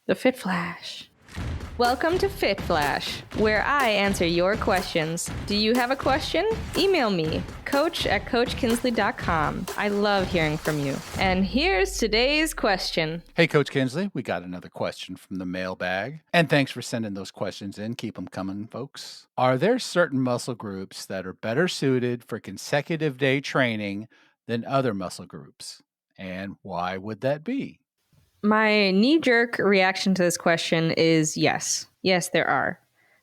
The Fit Flash. Welcome to Fit Flash, where I answer your questions. Do you have a question? Email me, coach@coachkinsley.com. I love hearing from you. And here's today's question. Hey, Coach Kinsley, we got another question from the mailbag. And thanks for sending those questions in. Keep them coming, folks. Are there certain muscle groups that are better suited for consecutive day training than other muscle groups? And why would that be? My knee-jerk reaction to this question is yes. Yes, there are.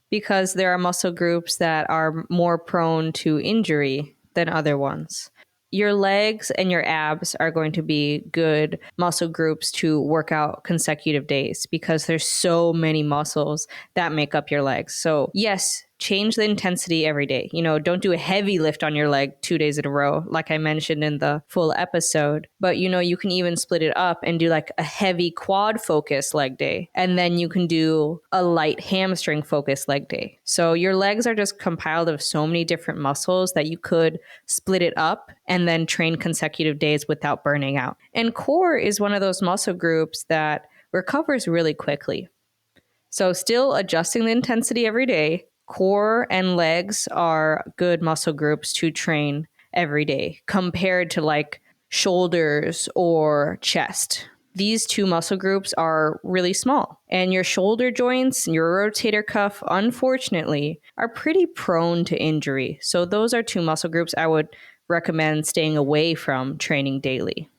Because there are muscle groups that are more prone to injury than other ones. Your legs and your abs are going to be good muscle groups to work out consecutive days because there's so many muscles that make up your legs. So yes, change the intensity every day. Don't do a heavy lift on your leg 2 days in a row, like I mentioned in the full episode. But you can even split it up and do like a heavy quad focus leg day. And then you can do a light hamstring focus leg day. So your legs are just compiled of so many different muscles that you could split it up and then train consecutive days without burning out. And core is one of those muscle groups that recovers really quickly. So still adjusting the intensity every day. Core and legs are good muscle groups to train every day compared to like shoulders or chest. These two muscle groups are really small. And your shoulder joints and your rotator cuff, unfortunately, are pretty prone to injury. So those are two muscle groups I would recommend staying away from training daily.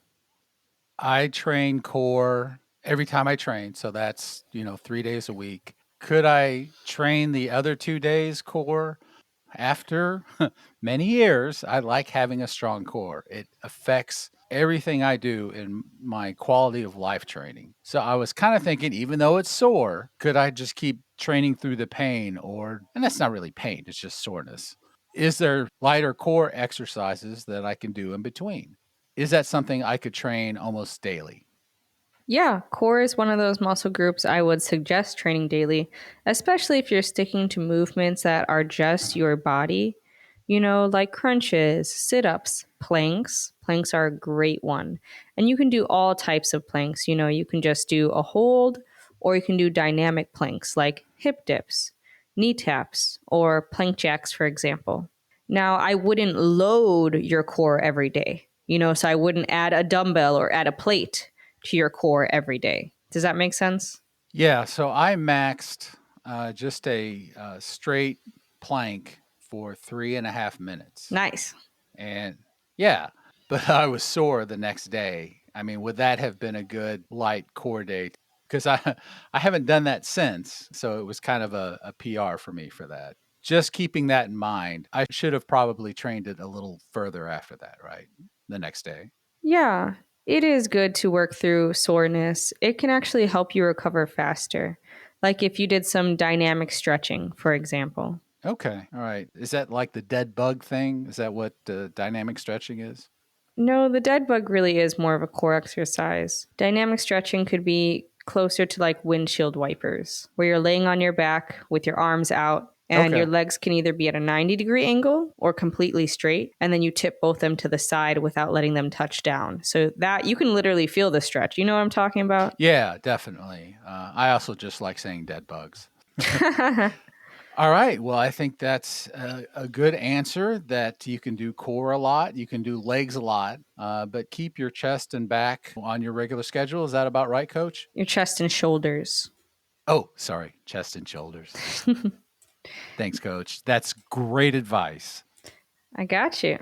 I train core every time I train. So that's, 3 days a week. Could I train the other 2 days core? After many years, I like having a strong core. It affects everything I do in my quality of life training. So I was kind of thinking, even though it's sore, could I just keep training through the pain? And that's not really pain, it's just soreness. Is there lighter core exercises that I can do in between? Is that something I could train almost daily? Yeah, core is one of those muscle groups I would suggest training daily, especially if you're sticking to movements that are just your body, like crunches, sit ups, planks. Planks are a great one. And you can do all types of planks. You can just do a hold, or you can do dynamic planks like hip dips, knee taps, or plank jacks, for example. Now, I wouldn't load your core every day, so I wouldn't add a dumbbell or add a plate to your core every day. Does that make sense? Yeah, so I maxed just a straight plank for 3.5 minutes. Nice. And yeah, but I was sore the next day. I mean, would that have been a good light core day? Because I haven't done that since. So it was kind of a PR for me for that. Just keeping that in mind, I should have probably trained it a little further after that, right? The next day. Yeah, it is good to work through soreness. It can actually help you recover faster. Like if you did some dynamic stretching, for example. Okay. All right. Is that like the dead bug thing? Is that what dynamic stretching is? No, the dead bug really is more of a core exercise. Dynamic stretching could be closer to like windshield wipers, where you're laying on your back with your arms out and your Okay. legs can either be at a 90-degree angle or completely straight. And then you tip both them to the side without letting them touch down. So that you can literally feel the stretch. You know what I'm talking about? Yeah, definitely. I also just like saying dead bugs. All right. Well, I think that's a good answer that you can do core a lot, you can do legs a lot, but keep your chest and back on your regular schedule. Is that about right, coach? Your chest and shoulders. Oh, sorry, chest and shoulders. Thanks, coach. That's great advice. I got you.